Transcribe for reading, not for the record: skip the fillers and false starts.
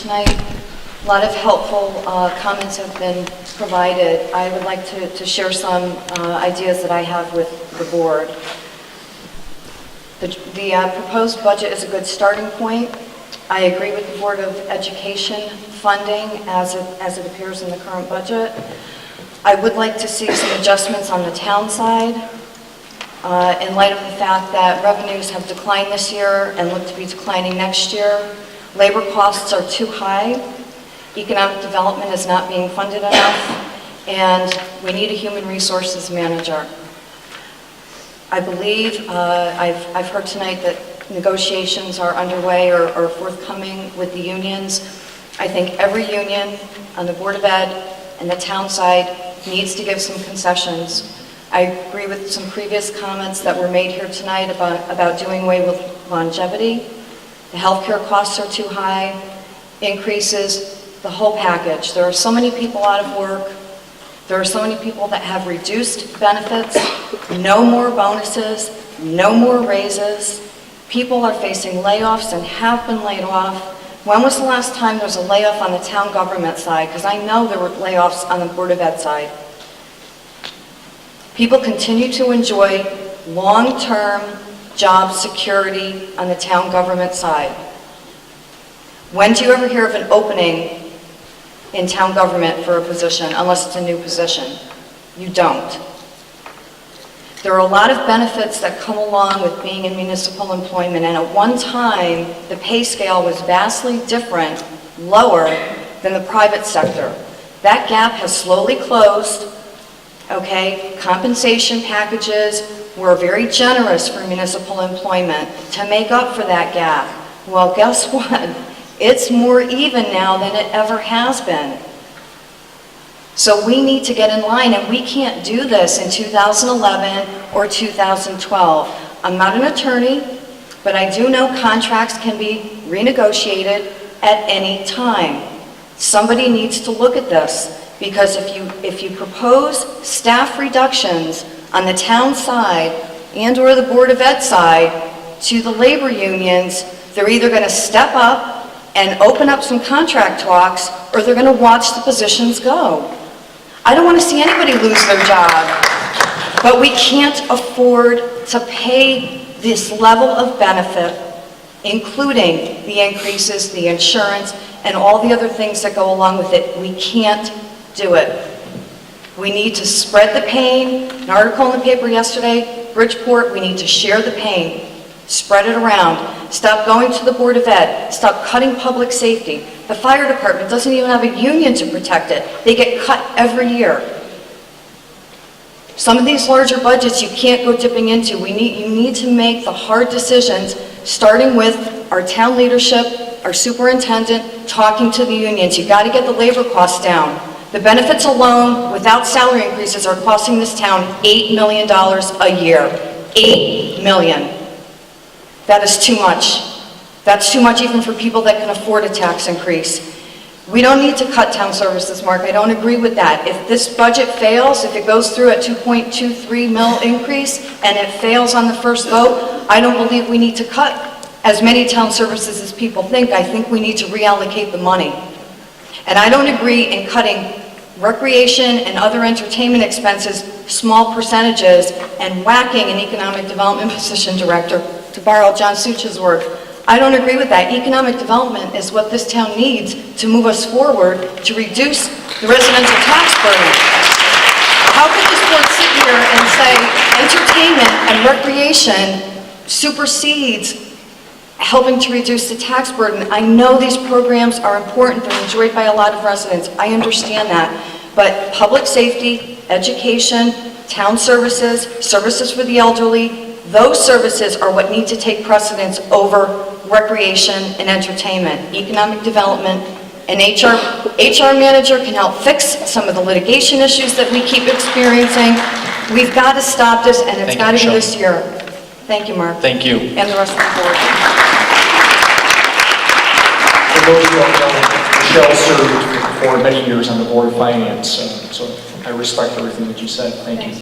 tonight. A lot of helpful comments have been provided. I would like to share some ideas that I have with the board. The proposed budget is a good starting point. I agree with the Board of Education funding as it appears in the current budget. I would like to see some adjustments on the town side in light of the fact that revenues have declined this year and look to be declining next year. Labor costs are too high. Economic development is not being funded enough, and we need a human resources manager. I believe, I've heard tonight that negotiations are underway or forthcoming with the unions. I think every union on the Board of Ed and the town side needs to give some concessions. I agree with some previous comments that were made here tonight about doing away with longevity. The healthcare costs are too high, increases, the whole package. There are so many people out of work. There are so many people that have reduced benefits, no more bonuses, no more raises. People are facing layoffs and have been laid off. When was the last time there was a layoff on the town government side? Because I know there were layoffs on the Board of Ed side. People continue to enjoy long-term job security on the town government side. When do you ever hear of an opening in town government for a position, unless it's a new position? You don't. There are a lot of benefits that come along with being in municipal employment, and at one time, the pay scale was vastly different, lower than the private sector. That gap has slowly closed, okay? Compensation packages were very generous for municipal employment to make up for that gap. Well, guess what? It's more even now than it ever has been. So we need to get in line, and we can't do this in 2011 or 2012. I'm not an attorney, but I do know contracts can be renegotiated at any time. Somebody needs to look at this, because if you propose staff reductions on the town side and or the Board of Ed side to the labor unions, they're either going to step up and open up some contract talks, or they're going to watch the positions go. I don't want to see anybody lose their job, but we can't afford to pay this level of benefit, including the increases, the insurance, and all the other things that go along with it. We can't do it. We need to spread the pain. An article in the paper yesterday, Bridgeport, we need to share the pain. Spread it around. Stop going to the Board of Ed. Stop cutting public safety. The fire department doesn't even have a union to protect it. They get cut every year. Some of these larger budgets you can't go dipping into. You need to make the hard decisions, starting with our town leadership, our superintendent, talking to the unions. You've got to get the labor costs down. The benefits alone, without salary increases, are costing this town $8 million a year. $8 million. That is too much. That's too much even for people that can afford a tax increase. We don't need to cut town services, Mark. I don't agree with that. If this budget fails, if it goes through at 2.23 mil increase and it fails on the first vote, I don't believe we need to cut as many town services as people think. I think we need to reallocate the money. And I don't agree in cutting recreation and other entertainment expenses, small percentages, and whacking an economic development position director, to borrow John Such's word. I don't agree with that. Economic development is what this town needs to move us forward to reduce the residential tax burden. How could this board sit here and say entertainment and recreation supersedes helping to reduce the tax burden? I know these programs are important. They're enjoyed by a lot of residents. I understand that. But public safety, education, town services, services for the elderly, those services are what need to take precedence over recreation and entertainment. Economic development, an HR manager can help fix some of the litigation issues that we keep experiencing. We've got to stop this, and it's got to be this year. Thank you, Mark. Thank you. And the rest of the board. For those who don't know, Michelle served for many years on the Board of Finance, so I respect everything that you said. Thank you.